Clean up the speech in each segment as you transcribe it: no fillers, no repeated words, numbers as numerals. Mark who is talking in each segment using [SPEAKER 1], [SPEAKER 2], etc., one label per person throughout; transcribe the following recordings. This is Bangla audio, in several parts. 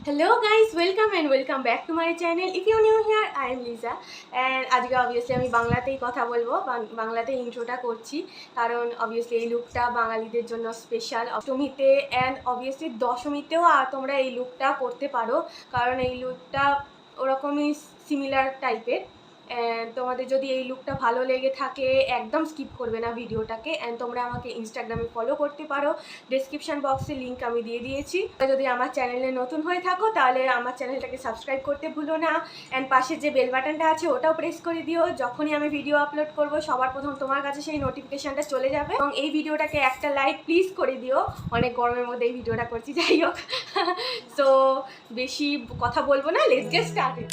[SPEAKER 1] Hello guys, welcome and welcome back to my channel. If you're new here, I am Liza and আজকে obviously আমি বাংলাতেই কথা বলবো, বাংলাতে ইন্ট্রোটা করছি কারণ obviously এই লুকটা বাঙালিদের জন্য স্পেশাল অষ্টমীতে and obviously দশমীতেও তোমরা এই লুকটা করতে পারো কারণ এই লুকটা ওরকমই সিমিলার টাইপের। তোমাদের যদি এই লুকটা ভালো লেগে থাকে একদম স্কিপ করবে না ভিডিওটাকে। অ্যান্ড তোমরা আমাকে ইনস্টাগ্রামে ফলো করতে পারো, ডেসক্রিপশন বক্সে লিঙ্ক আমি দিয়ে দিয়েছি। যদি আমার চ্যানেলে নতুন হয়ে থাকো তাহলে আমার চ্যানেলটাকে সাবস্ক্রাইব করতে ভুলো না। অ্যান্ড পাশে যে বেল বাটনটা আছে ওটাও প্রেস করে দিও, যখনই আমি ভিডিও আপলোড করবো সবার প্রথম তোমার কাছে সেই নোটিফিকেশানটা চলে যাবে। এবং এই ভিডিওটাকে একটা লাইক প্লিজ করে দিও, অনেক গরমের মধ্যে এই ভিডিওটা করছি, যাই হোক। সো বেশি কথা বলবো না, লেটস গেট স্টার্টেড।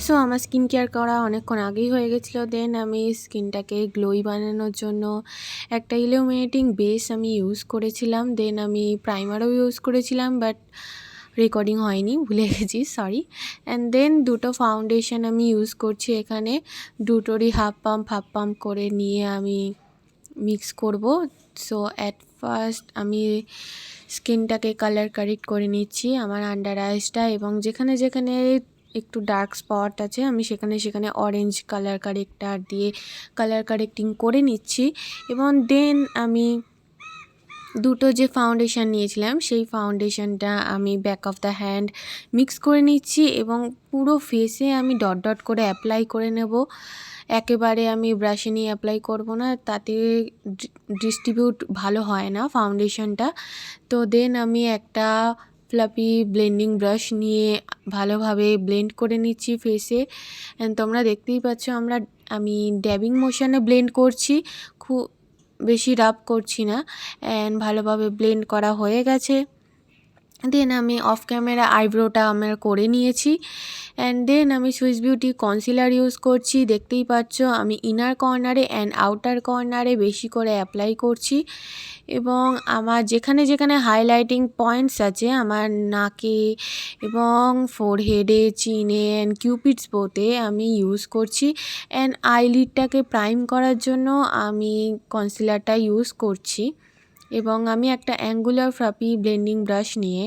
[SPEAKER 1] সো আমার স্কিন কেয়ার করা অনেকক্ষণ আগেই হয়ে গেছিলো। দেন আমি স্কিনটাকে গ্লোই বানানোর জন্য একটা ইলুমিনেটিং বেস আমি ইউজ করেছিলাম। দেন আমি প্রাইমারও ইউজ করেছিলাম, বাট রেকর্ডিং হয়নি, ভুলে গেছি, সরি। অ্যান্ড দেন দুটো ফাউন্ডেশন আমি ইউজ করছি এখানে, দুটোরই হাফ পাম্প করে নিয়ে আমি মিক্স করব। সো অ্যাট ফার্স্ট আমি স্কিনটাকে কালার কারেক্ট করে নিচ্ছি, আমার আন্ডার আইসটা, এবং যেখানে যেখানে একটু ডার্ক স্পট আছে আমি সেখানে অরেঞ্জ কালার কারেক্টার দিয়ে কালার কারেক্টিং করে নিচ্ছি। এবং দেন আমি দুটো যে ফাউন্ডেশন নিয়েছিলাম সেই ফাউন্ডেশনটা আমি back of the hand mix করে নিচ্ছি এবং পুরো ফেসে আমি ডট ডট করে অ্যাপ্লাই করে নেব। একেবারে আমি ব্রাশে নিয়ে অ্যাপ্লাই করব না, তাতে ডিস্ট্রিবিউট ভালো হয় না ফাউন্ডেশনটা। তো দেন আমি একটা ফ্লাফি ব্লেন্ডিং ব্রাশ নিয়ে ভালোভাবে ব্লেন্ড করে নিচ্ছি ফেসে। অ্যান্ড তোমরা দেখতেই পাচ্ছ আমি ড্যাবিং মোশনে ব্লেন্ড করছি, খুব বেশি রাব করছি না। অ্যান্ড ভালোভাবে ব্লেন্ড করা হয়ে গেছে। দেন আমি অফ ক্যামেরা আইব্রোটা আমার করে নিয়েছি। অ্যান্ড দেন আমি সুইস বিউটি কনসিলার ইউজ করছি, দেখতেই পাচ্ছ আমি ইনার কর্নারে অ্যান্ড আউটার কর্নারে বেশি করে অ্যাপ্লাই করছি। এবং আমার যেখানে যেখানে হাইলাইটিং পয়েন্টস আছে আমার নাকে এবং ফোরহেডে, চিনে অ্যান্ড কিউপিডস বোতে আমি ইউজ করছি। অ্যান্ড আইলিডটাকে প্রাইম করার জন্য আমি কনসিলারটা ইউজ করছি। এবং আমি একটা অ্যাঙ্গুলার ফ্লাফি ব্লেন্ডিং ব্রাশ নিয়ে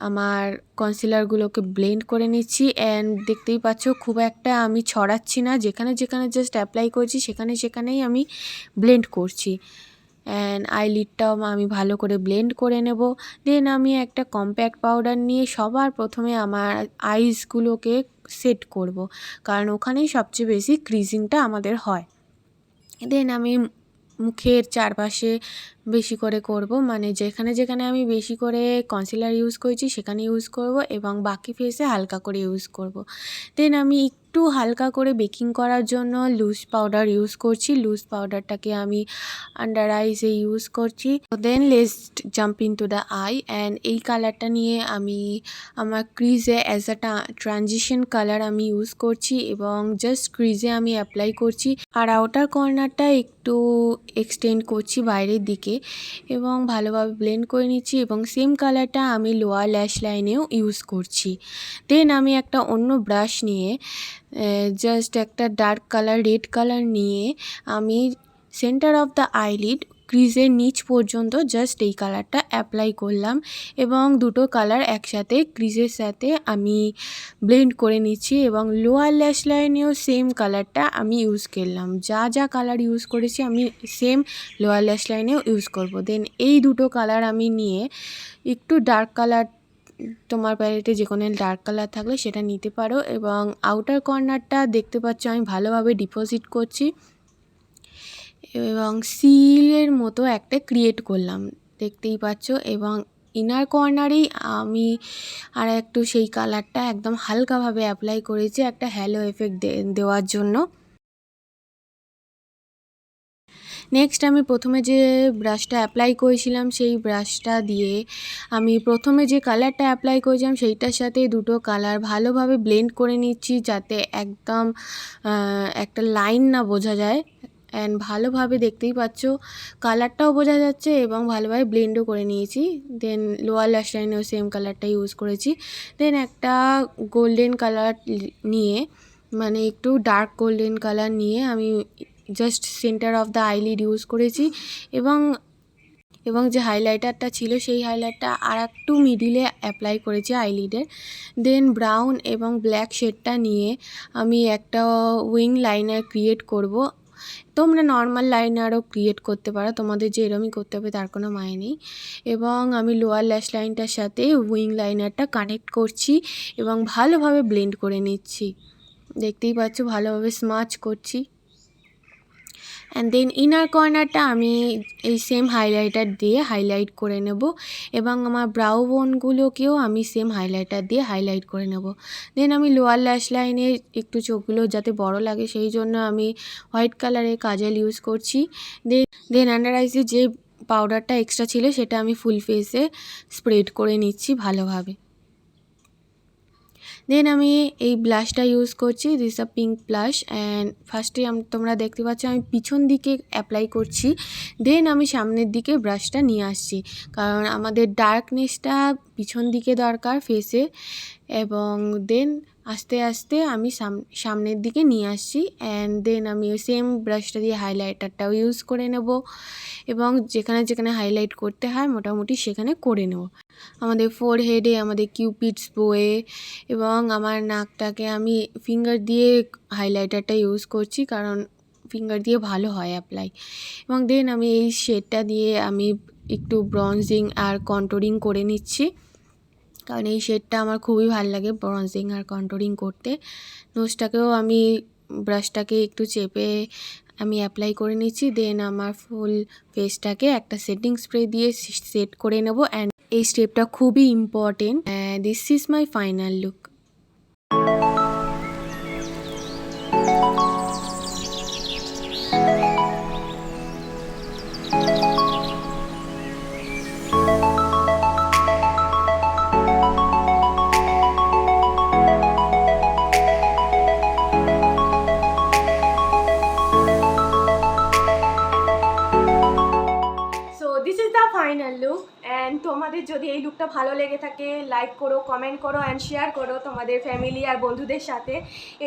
[SPEAKER 1] আমার কনসিলারগুলোকে ব্লেন্ড করে নিচ্ছি। অ্যান্ড দেখতেই পাচ্ছ খুব একটা আমি ছড়াচ্ছি না, যেখানে যেখানে জাস্ট অ্যাপ্লাই করছি সেখানেই আমি ব্লেন্ড করছি। অ্যান্ড আইলিডটাও আমি ভালো করে ব্লেন্ড করে নেব। দেন আমি একটা কম্প্যাক্ট পাউডার নিয়ে সবার প্রথমে আমার আইসগুলোকে সেট করব, কারণ ওখানেই সবচেয়ে বেশি ক্রিজিংটা আমাদের হয়। দেন আমি মুখের চারপাশে বেশি করে করব, মানে যেখানে যেখানে আমি বেশি করে কনসিলার ইউজ করেছি সেখানে ইউজ করব এবং বাকি ফেসে হালকা করে ইউজ করব। দেন আমি একটু হালকা করে বেকিং করার জন্য লুজ পাউডার ইউজ করছি, লুজ পাউডারটাকে আমি আন্ডার আইসে ইউজ করছি। Then let's jump into the eye. And এই কালারটা নিয়ে আমি আমার ক্রিজে অ্যাজ আ ট্রানজিশন কালার আমি ইউজ করছি এবং জাস্ট ক্রিজে আমি অ্যাপ্লাই করছি, আর আউটার কর্নারটা একটু এক্সটেন্ড করছি বাইরের দিকে এবং ভালোভাবে ব্লেন্ড করে নিচ্ছি। এবং সেম কালারটা আমি লোয়ার ল্যাশ লাইনেও ইউজ করছি। দেন আমি একটা অন্য ব্রাশ নিয়ে জাস্ট একটা ডার্ক কালার রেড কালার নিয়ে আমি সেন্টার অফ দ্য আইলিড ক্রিজের নিচ পর্যন্ত জাস্ট এই কালারটা অ্যাপ্লাই করলাম এবং দুটো কালার একসাথে ক্রিজের সাথে আমি ব্লেন্ড করে নিচ্ছি। এবং লোয়ার ল্যাশ লাইনেও সেম কালারটা আমি ইউজ করলাম, যা কালার ইউজ করেছি আমি সেম লোয়ার ল্যাশ লাইনেও ইউজ করব। দেন এই দুটো কালার আমি নিয়ে একটু ডার্ক কালার, তোমার প্যালেটে যে কোনো ডার্ক কালার থাকলে সেটা নিতে পারো, এবং আউটার কর্নারটা দেখতে পাচ্ছ আমি ভালোভাবে ডিপোজিট করছি এবং সিলের মতো একটা ক্রিয়েট করলাম, দেখতেই পাচ্ছ। এবং ইনার কর্নারেই আমি আর একটু সেই কালারটা একদম হালকাভাবে অ্যাপ্লাই করেছি একটা হ্যালো এফেক্ট দেওয়ার জন্য। নেক্সট আমি প্রথমে যে ব্রাশটা অ্যাপ্লাই করেছিলাম সেই ব্রাশটা দিয়ে আমি প্রথমে যে কালারটা অ্যাপ্লাই করেছিলাম সেইটার সাথে দুটো কালার ভালোভাবে ব্লেন্ড করে নিচ্ছি, যাতে একদম একটা লাইন না বোঝা যায় অ্যান্ড ভালোভাবে দেখতেই পাচ্ছ কালারটাও বোঝা যাচ্ছে এবং ভালোভাবে ব্লেন্ডও করে নিয়েছি। দেন লোয়ার ল্যাশ লাইনেও সেম কালারটা ইউজ করেছি। দেন একটা গোল্ডেন কালার নিয়ে, মানে একটু ডার্ক গোল্ডেন কালার নিয়ে আমি just centre of the eyelid use করেছি এবং যে হাইলাইটারটা ছিল সেই হাইলাইটটা আর একটু মিডিলে অ্যাপ্লাই করেছি আইলিডের। দেন ব্রাউন এবং ব্ল্যাক শেডটা নিয়ে আমি একটা উইং লাইনার ক্রিয়েট করব। তোমরা নর্মাল লাইনারও ক্রিয়েট করতে পারো, তোমাদের যেরমই করতে হবে তার কোনো মানে নেই। এবং আমি লোয়ার ল্যাশ লাইনটার সাথে উইং লাইনারটা কানেক্ট করছি এবং ভালোভাবে ব্লেন্ড করে নিচ্ছি। দেখতেই পাচ্ছ ভালোভাবে স্মাচ করছি। অ্যান্ড দেন ইনার কর্নারটা আমি এই সেম হাইলাইটার দিয়ে হাইলাইট করে নেব এবং আমার ব্রাউ বোনগুলোকেও আমি সেম হাইলাইটার দিয়ে হাইলাইট করে নেব। দেন আমি লোয়ার ল্যাশ লাইনে একটু চোখগুলো যাতে বড় লাগে সেই জন্য আমি হোয়াইট কালারের কাজল ইউজ করছি। দেন আন্ডার আইসে যে পাউডারটা এক্সট্রা ছিল সেটা আমি ফুল ফেসে স্প্রেড করে নিচ্ছি ভালোভাবে। দেন আমি এই ব্লাশটা ইউজ করছি, this a pink blush. And ফার্স্টে তোমরা দেখতে পাচ্ছ আমি পিছন দিকে অ্যাপ্লাই করছি, দেন আমি সামনের দিকে ব্রাশটা নিয়ে আসছি, কারণ আমাদের ডার্কনেসটা পিছন দিকে দরকার ফেসে। এবং দেন আস্তে আস্তে আমি সামনের দিকে নিয়ে আসছি। অ্যান্ড দেন আমি সেম ব্রাশটা দিয়ে হাইলাইটারটাও ইউজ করে নেব এবং যেখানে যেখানে হাইলাইট করতে হয় মোটামুটি সেখানে করে নেব। আমাদের ফোরহেডে, আমাদের কিউপিডস বোয়ে এবং আমার নাকটাকে আমি ফিঙ্গার দিয়ে হাইলাইটারটা ইউজ করছি, কারণ ফিঙ্গার দিয়ে ভালো হয় অ্যাপ্লাই। এবং দেন আমি এই শেডটা দিয়ে আমি একটু ব্রঞ্জিং আর কন্ট্রোলিং করে নিচ্ছি, কারণ এই শেডটা আমার খুবই ভালো লাগে ব্রঞ্জিং আর কন্ট্রোলিং করতে। নোজটাকেও আমি ব্রাশটাকে একটু চেপে আমি অ্যাপ্লাই করে নিচ্ছি। দেন আমার ফুল ফেসটাকে একটা সেটিং স্প্রে দিয়ে সেট করে নেব। অ্যান্ড এই স্টেপটা খুবই important. This is my final look. This is the final look. And তোমাদের যদি এই লুকটা ভালো লেগে থাকে লাইক করো, কমেন্ট করো অ্যান্ড শেয়ার করো তোমাদের ফ্যামিলি আর বন্ধুদের সাথে।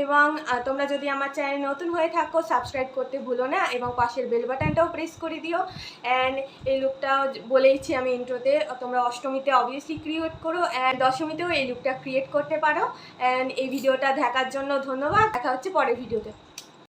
[SPEAKER 1] এবং তোমরা যদি আমার চ্যানেল নতুন হয়ে থাকো সাবস্ক্রাইব করতে ভুলো না এবং পাশের বেল বাটনটাও প্রেস করে দিও। অ্যান্ড এই লুকটা বলেইছি আমি ইন্ট্রোতে, তোমরা অষ্টমীতে অবভিয়াসলি ক্রিয়েট করো অ্যান্ড দশমীতেও এই লুকটা ক্রিয়েট করতে পারো। অ্যান্ড এই ভিডিওটা দেখার জন্য ধন্যবাদ। দেখা হচ্ছে পরের ভিডিওতে।